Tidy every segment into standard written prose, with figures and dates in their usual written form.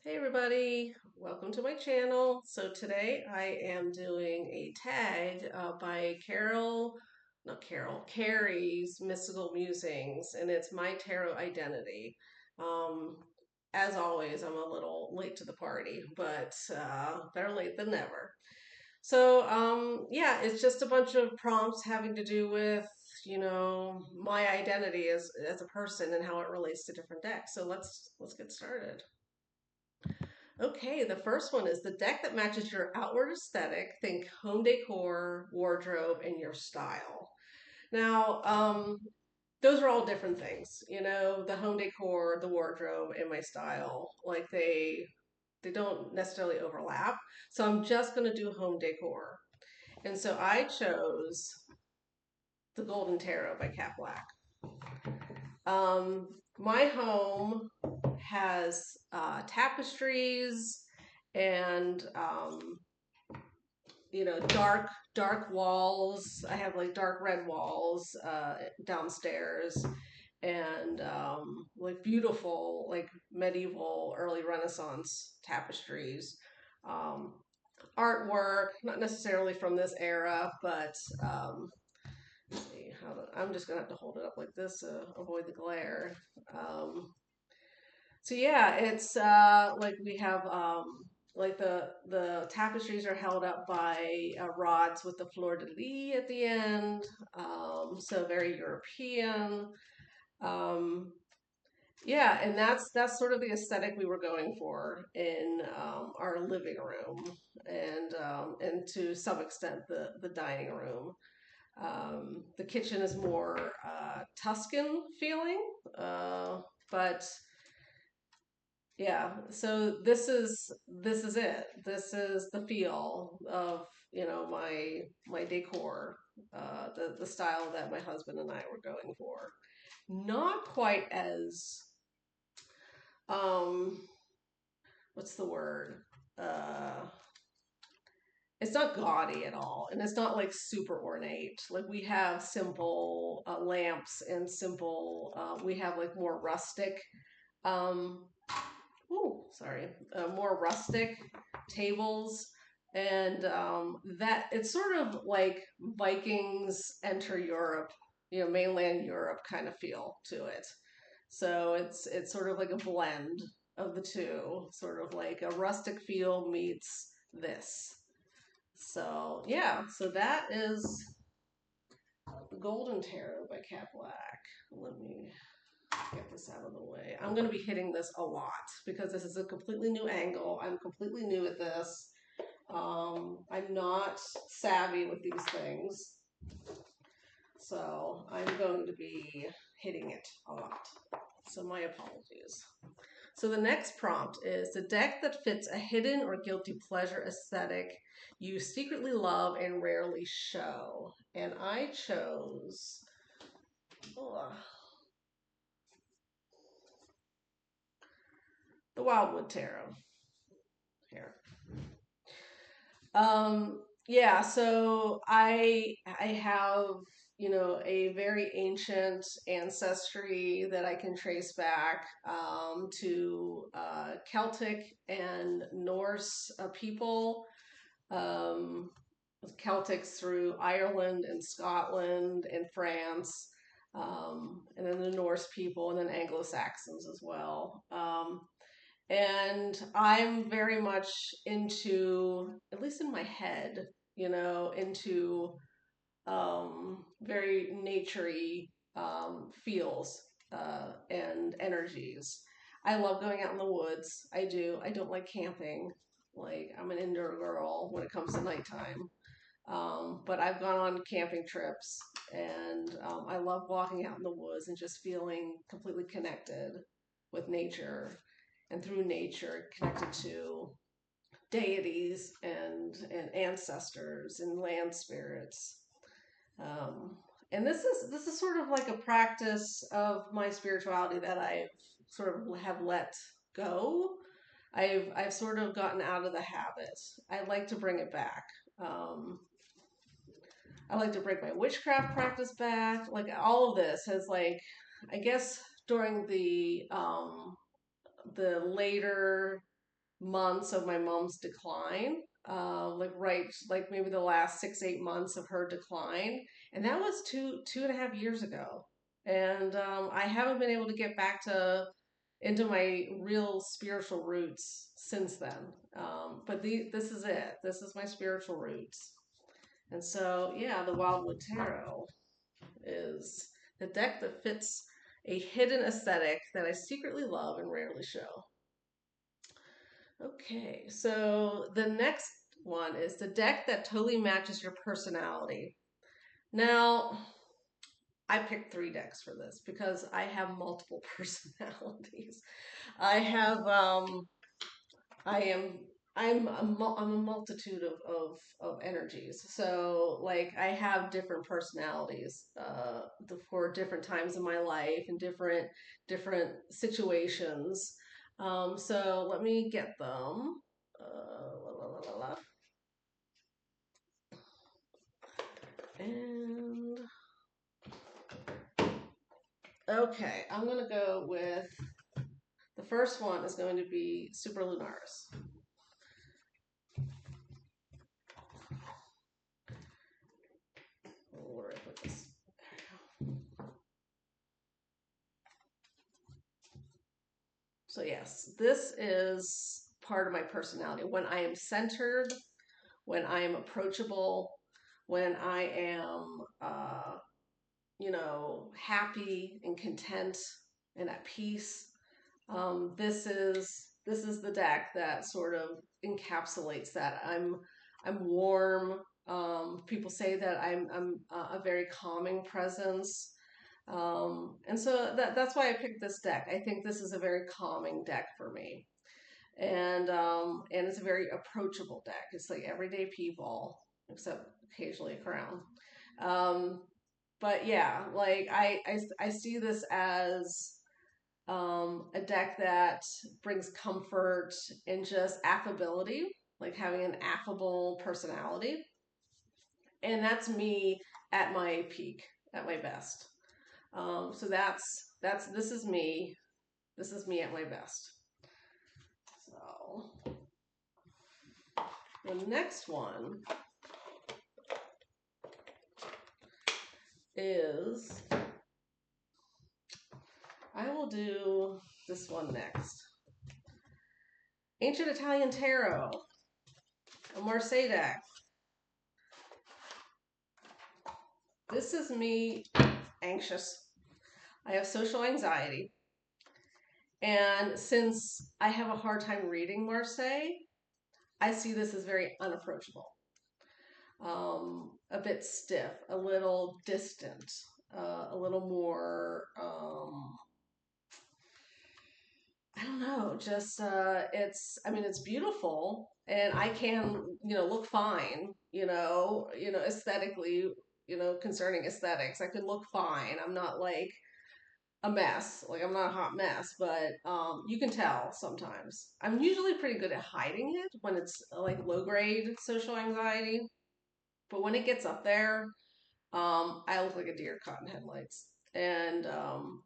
Hey everybody, welcome to my channel. So today I am doing a tag by Carrie's Mystical Musings, and it's my tarot identity. Um, as always, I'm a little late to the party, but better late than never. So yeah, it's just a bunch of prompts having to do with, my identity as a person and how it relates to different decks. So let's get started. Okay, the first one is the deck that matches your outward aesthetic. Think home decor, wardrobe, and your style. Now, those are all different things. The home decor, the wardrobe, and my style. Like they don't necessarily overlap. So I'm just gonna do home decor. And so I chose the Golden Tarot by Cat Black. My home has tapestries and dark walls. I have like dark red walls downstairs, and like beautiful like medieval early Renaissance tapestries. Um, Artwork, not necessarily from this era, but let's see I'm just gonna have to hold it up like this to avoid the glare. Um, so yeah, it's like we have like the tapestries are held up by rods with the fleur de lis at the end. So very European. Um, yeah, and that's sort of the aesthetic we were going for in our living room, and to some extent the dining room. The kitchen is more Tuscan feeling, but yeah, so this is it. This is the feel of, my decor, the style that my husband and I were going for. Not quite as um what's the word? Uh it's not gaudy at all, and it's not like super ornate. Like we have simple lamps and simple we have like more rustic um sorry, more rustic tables, and that it's sort of like Vikings enter Europe, mainland Europe kind of feel to it. So it's sort of like a blend of the two, sort of like a rustic feel meets this. So yeah, so that is Golden Tarot by Cat Black. Let me get this out of the way. I'm going to be hitting this a lot because this is a completely new angle. I'm completely new at this. I'm not savvy with these things, so I'm going to be hitting it a lot. So my apologies. So the next prompt is the deck that fits a hidden or guilty pleasure aesthetic you secretly love and rarely show. And I chose the Wildwood Tarot here. Yeah, so I have, a very ancient ancestry that I can trace back to Celtic and Norse people. Um, Celtics through Ireland and Scotland and France, and then the Norse people, and then Anglo-Saxons as well. And I'm very much into, at least in my head, into very naturey feels and energies. I love going out in the woods. I do. I don't like camping. Like, I'm an indoor girl when it comes to nighttime. But I've gone on camping trips, and I love walking out in the woods and just feeling completely connected with nature, and through nature connected to deities and ancestors and land spirits. Um, and this is sort of like a practice of my spirituality that I've sort of have let go. I've sort of gotten out of the habit. I'd like to bring it back. Um, I like to bring my witchcraft practice back. Like all of this has like, I guess during the later months of my mom's decline, like maybe the last 6, 8 months of her decline, and that was 2.5 years ago. And I haven't been able to get back to into my real spiritual roots since then. This is it. This is my spiritual roots. And so, yeah, the Wildwood Tarot is the deck that fits a hidden aesthetic that I secretly love and rarely show. Okay, so the next one is the deck that totally matches your personality. Now, I picked 3 decks for this because I have multiple personalities. I have I am I'm a multitude of energies. So like I have different personalities for different times in my life and different situations. So let me get them. La, la, la, la, la. And okay, I'm gonna go with the first one is going to be Super Lunaris. Where did I put this? So yes, this is part of my personality. When I am centered, when I am approachable, when I am, happy and content and at peace. This is the deck that sort of encapsulates that. I'm warm. People say that I'm a very calming presence. And so that's why I picked this deck. I think this is a very calming deck for me. And it's a very approachable deck. It's like everyday people, except occasionally a crown. Um, but yeah, like I see this as a deck that brings comfort and just affability, like having an affable personality. And that's me at my peak, at my best. So that's this is me. This is me at my best. So the next one is I will do this one next. Ancient Italian Tarot, a Marseille deck. This is me anxious. I have social anxiety. And since I have a hard time reading Marseille, I see this as very unapproachable, a bit stiff, a little distant, a little more, I don't know, just, it's beautiful and I can, look fine, aesthetically, concerning aesthetics. I could look fine. I'm not like a mess. Like I'm not a hot mess, but you can tell sometimes. I'm usually pretty good at hiding it when it's like low grade social anxiety, but when it gets up there, I look like a deer caught in headlights, and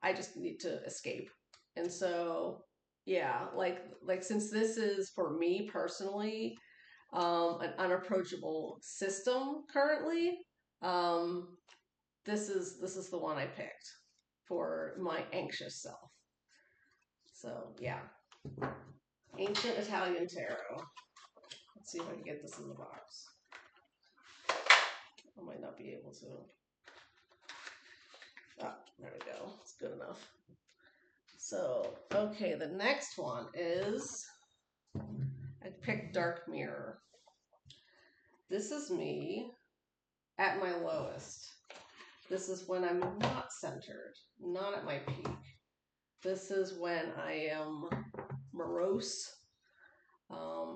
I just need to escape. And so, yeah, like since this is for me personally, an unapproachable system currently, um, this is the one I picked for my anxious self. So yeah, ancient Italian tarot. Let's see if I can get this in the box. I might not be able to. Ah, there we go. It's good enough. So, okay, the next one is I picked Dark Mirror. This is me at my lowest. This is when I'm not centered, not at my peak. This is when I am morose.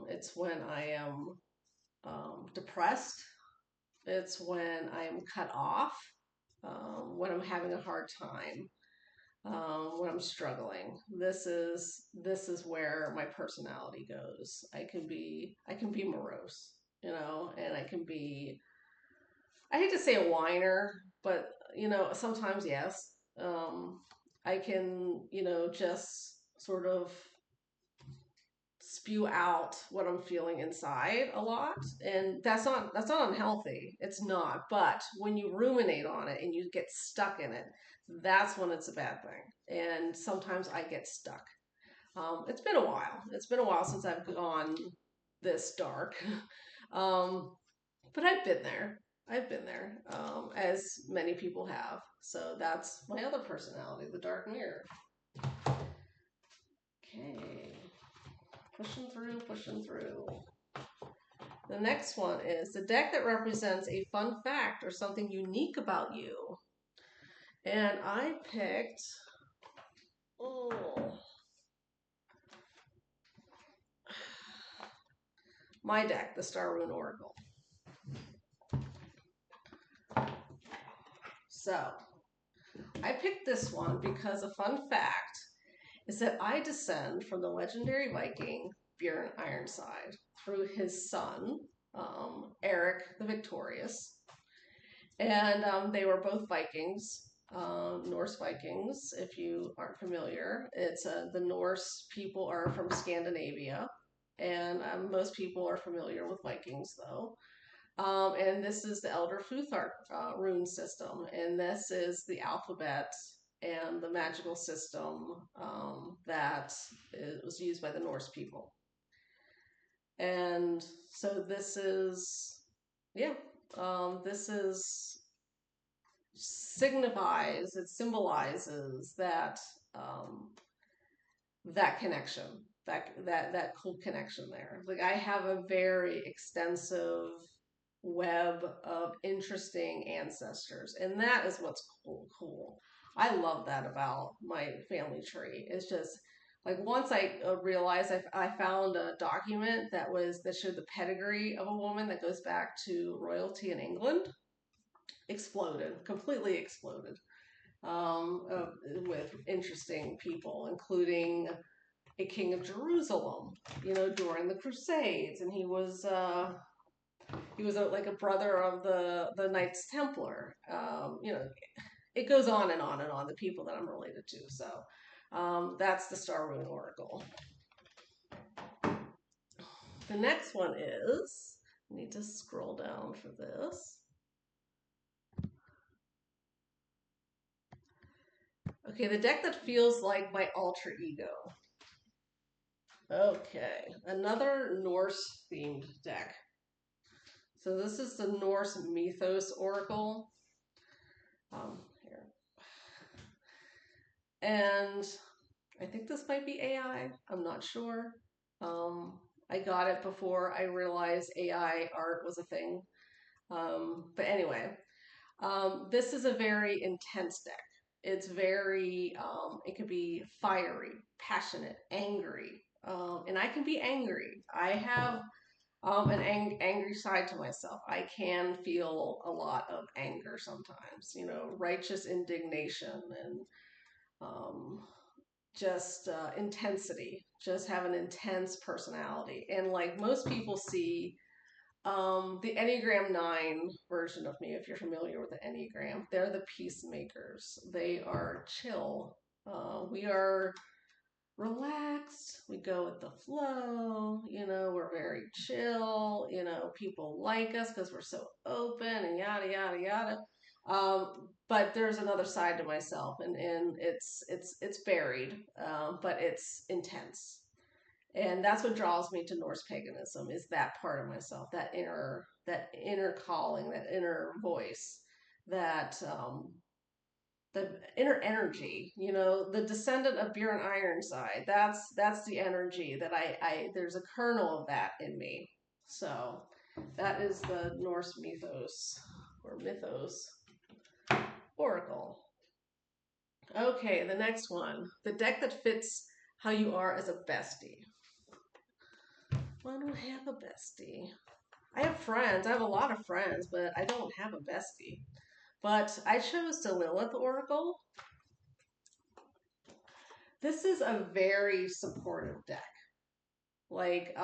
It's when I am depressed. It's when I am cut off, when I'm having a hard time, when I'm struggling. This is where my personality goes. I can be morose, and I can be. I hate to say a whiner, but sometimes yes. I can just sort of spew out what I'm feeling inside a lot, and that's not unhealthy. It's not. But when you ruminate on it and you get stuck in it, that's when it's a bad thing. And sometimes I get stuck. It's been a while. It's been a while since I've gone this dark. um, but I've been there. I've been there, as many people have. So that's my other personality, the dark mirror. Okay. Pushing through, pushing through. The next one is the deck that represents a fun fact or something unique about you. And I picked, oh, my deck, the Star Rune Oracle. So I picked this one because a fun fact is that I descend from the legendary Viking Bjorn Ironside through his son, Eric the Victorious. And they were both Vikings, Norse Vikings, if you aren't familiar. It's the Norse people are from Scandinavia, and most people are familiar with Vikings, though. And this is the Elder Futhark rune system, and this is the alphabet and the magical system that was used by the Norse people. And so this is, yeah, this is signifies, it symbolizes that that connection, that cool connection there. Like I have a very extensive web of interesting ancestors, and that is what's cool. I love that about my family tree. It's just like once I realized I found a document that showed the pedigree of a woman that goes back to royalty in England. Exploded, completely exploded, with interesting people, including a king of Jerusalem, during the Crusades, and he was like a brother of the Knights Templar. It goes on and on and on. The people that I'm related to. So that's the Star Rune Oracle. The next one is. I need to scroll down for this. Okay, the deck that feels like my alter ego. Okay, another Norse themed deck. So this is the Norse Mythos Oracle. Here. And I think this might be AI. I'm not sure. I got it before I realized AI art was a thing. But anyway, this is a very intense deck. It's very, it could be fiery, passionate, angry. And I can be angry. I have an angry side to myself. I can feel a lot of anger sometimes, righteous indignation and just intensity, just have an intense personality. And like most people see the Enneagram 9 version of me, if you're familiar with the Enneagram, they're the peacemakers. They are chill. We are relaxed. We go with the flow. We're very chill. People like us because we're so open and yada, yada, yada. But there's another side to myself, and it's buried, but it's intense. And that's what draws me to Norse paganism, is that part of myself, that inner calling, that inner voice, that the inner energy, the descendant of Bjorn Ironside. That's the energy that I there's a kernel of that in me. So that is the Norse mythos Oracle. Okay, the next one, the deck that fits how you are as a bestie. Well, I don't have a bestie. I have friends. I have a lot of friends, but I don't have a bestie. But I chose the Lilith Oracle. This is a very supportive deck. Like,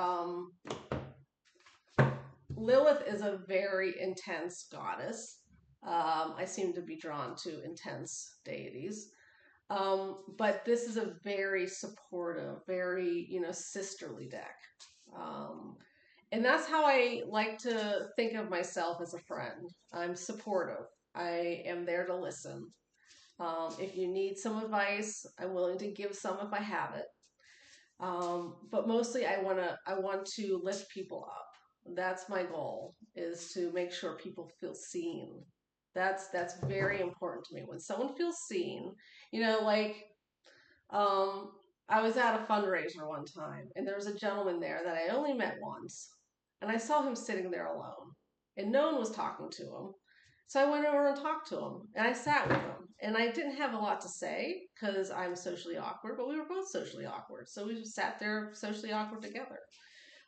Lilith is a very intense goddess. I seem to be drawn to intense deities. But this is a very supportive, very, sisterly deck. Um, and that's how I like to think of myself as a friend. I'm supportive. I am there to listen. If you need some advice, I'm willing to give some if I have it. But mostly I want to lift people up. That's my goal, is to make sure people feel seen. That's very important to me. When someone feels seen, like um, I was at a fundraiser one time, and there was a gentleman there that I only met once, and I saw him sitting there alone, and no one was talking to him. So I went over and talked to him, and I sat with him, and I didn't have a lot to say because I'm socially awkward, but we were both socially awkward, so we just sat there socially awkward together.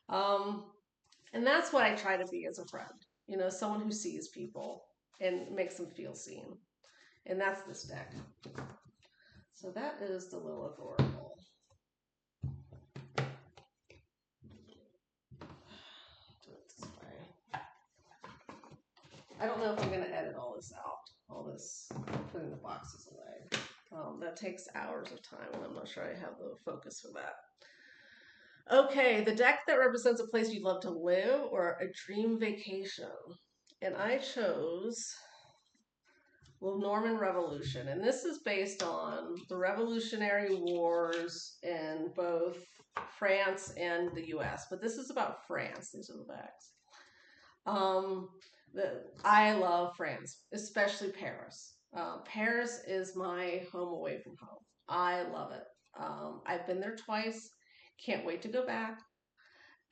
Um, and that's what I try to be as a friend, someone who sees people and makes them feel seen, and that's this deck. So that is the Lilith Oracle. Do it this way. I don't know if I'm going to edit all this out, all this putting the boxes away. That takes hours of time, and I'm not sure I have the focus for that. Okay, the deck that represents a place you'd love to live or a dream vacation. And I chose the Norman Revolution. And this is based on the Revolutionary Wars in both France and the US. But this is about France. These are the backs. I love France, especially Paris. Paris is my home away from home. I love it. I've been there twice. Can't wait to go back.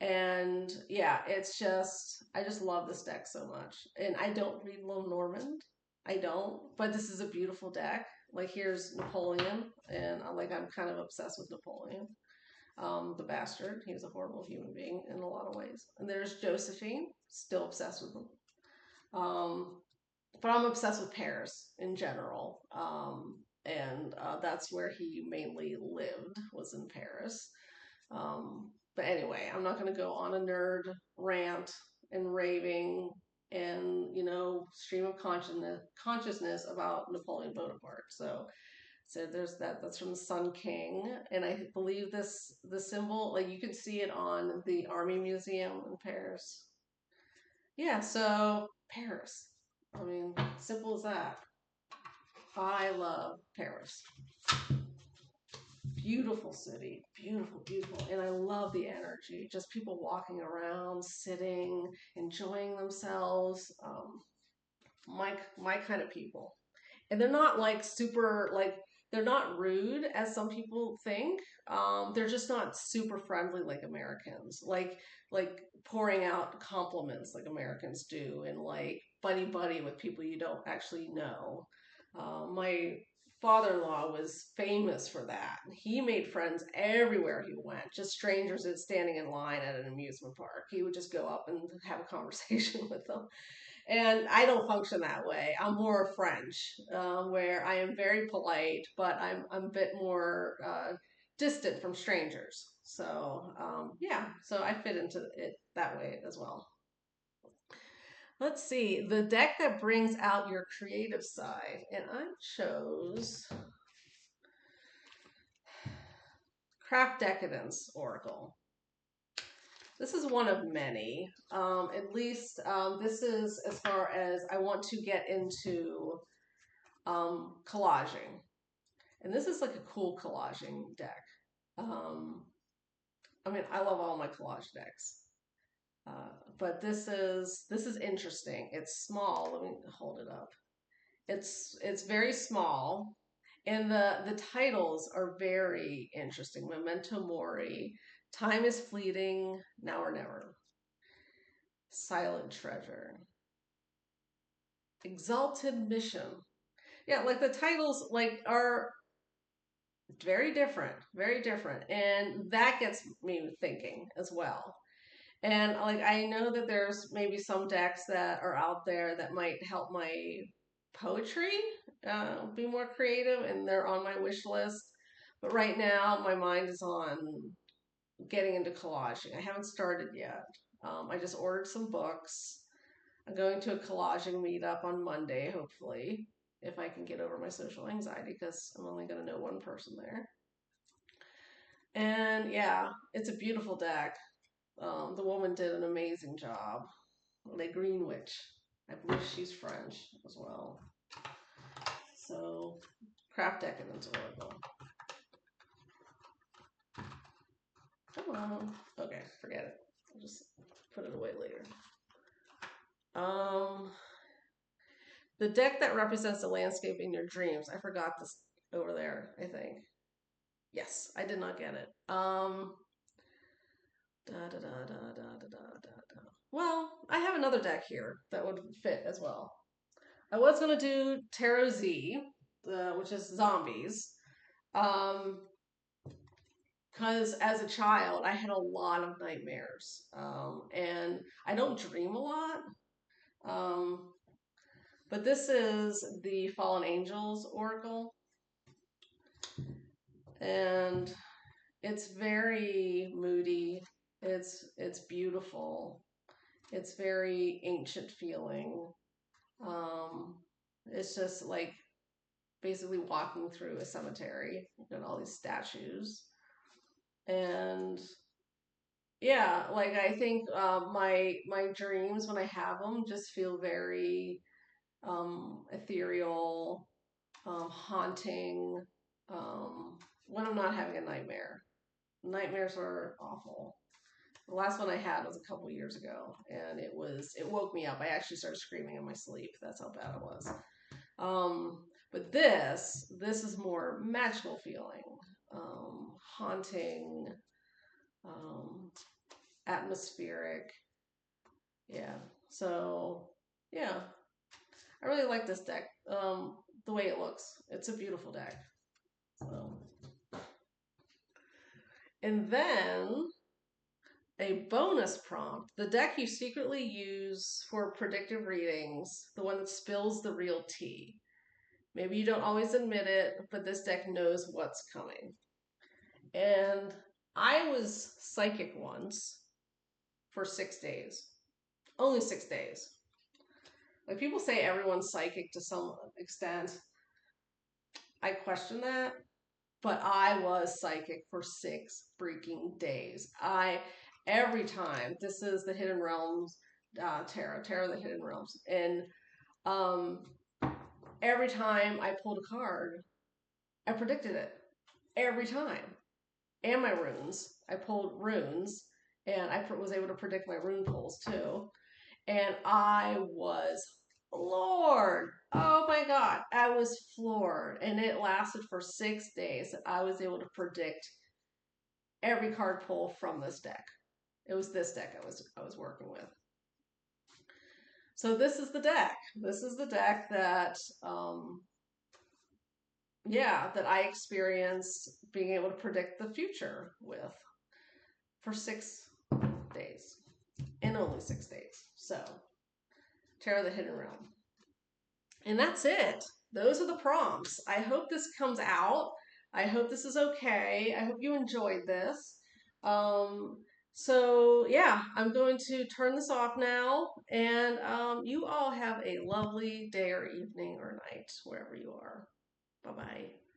And yeah, I just love this deck so much. And I don't read Low Normand. I don't, but this is a beautiful deck. Like here's Napoleon, and I'm kind of obsessed with Napoleon, the bastard. He was a horrible human being in a lot of ways. And there's Josephine, still obsessed with him. But I'm obsessed with Paris in general. And that's where he mainly lived, was in Paris. But anyway, I'm not going to go on a nerd rant and raving and, stream of consciousness about Napoleon Bonaparte. So there's that. That's from the Sun King, and I believe the symbol, like you can see it on the Army Museum in Paris. Yeah, so Paris. I mean, simple as that. I love Paris. Beautiful city, beautiful, beautiful, and I love the energy. Just people walking around, sitting, enjoying themselves. My kind of people, and they're not like super like they're not rude as some people think. They're just not super friendly like Americans, like pouring out compliments like Americans do, and like buddy buddy with people you don't actually know. My father-in-law was famous for that. He made friends everywhere he went, just strangers that standing in line at an amusement park. He would just go up and have a conversation with them. And I don't function that way. I'm more French, where I am very polite, but I'm a bit more distant from strangers. So yeah, so I fit into it that way as well. Let's see, the deck that brings out your creative side, and I chose Craft Decadence Oracle. This is one of many. At least this is as far as I want to get into collaging. And this is like a cool collaging deck. Um, I mean, I love all my collage decks. But this is interesting. It's small. Let me hold it up. It's very small, and the titles are very interesting. Memento Mori, Time is Fleeting, Now or Never, Silent Treasure, Exalted Mission. Yeah, like the titles like are very different, very different, and that gets me thinking as well. And like I know that there's maybe some decks that are out there that might help my poetry be more creative, and they're on my wish list. But right now, my mind is on getting into collaging. I haven't started yet. I just ordered some books. I'm going to a collaging meetup on Monday, hopefully. if I can get over my social anxiety because I'm only going to know one person there. And yeah, it's a beautiful deck. The woman did an amazing job. Lady Greenwich. I believe she's French as well. So, craft decadence oracle. Come on. Okay, forget it. I'll just put it away later. Um, the deck that represents the landscape in your dreams. I forgot this over there, I think. Yes, I did not get it. Da da da da da da da da. Well, I have another deck here that would fit as well. I was gonna do Tarot Z, which is zombies, um, because as a child I had a lot of nightmares, and I don't dream a lot. Um, but this is the Fallen Angels Oracle, and it's very moody. It's beautiful. It's very ancient feeling. Um, it's just like basically walking through a cemetery. You've got all these statues, and yeah, like I think my dreams when I have them just feel very ethereal, haunting. When I'm not having a nightmare, nightmares are awful. The last one I had was a couple years ago, and it woke me up. I actually started screaming in my sleep. That's how bad it was. But this is more magical feeling, haunting, um, atmospheric. Yeah. So yeah, I really like this deck. The way it looks, it's a beautiful deck. So, and then a bonus prompt: the deck you secretly use for predictive readings, the one that spills the real tea. Maybe you don't always admit it, but this deck knows what's coming. And I was psychic once for 6 days. Only 6 days. Like people say everyone's psychic to some extent. I question that, but I was psychic for 6 freaking days. Every time, this is the Hidden Realms Tarot of the Hidden Realms. And um, every time I pulled a card, I predicted it. Every time. And my runes. I pulled runes, and I was able to predict my rune pulls too. And I was floored. Oh my God. I was floored. And it lasted for 6 days. I was able to predict every card pull from this deck. It was this deck I was working with. So this is the deck. This is the deck that that I experienced being able to predict the future with for 6 days. In only 6 days. So Tarot of the Hidden Realm. And that's it. Those are the prompts. I hope this comes out. I hope this is okay. I hope you enjoyed this. So yeah, I'm going to turn this off now, and you all have a lovely day or evening or night, wherever you are. Bye-bye.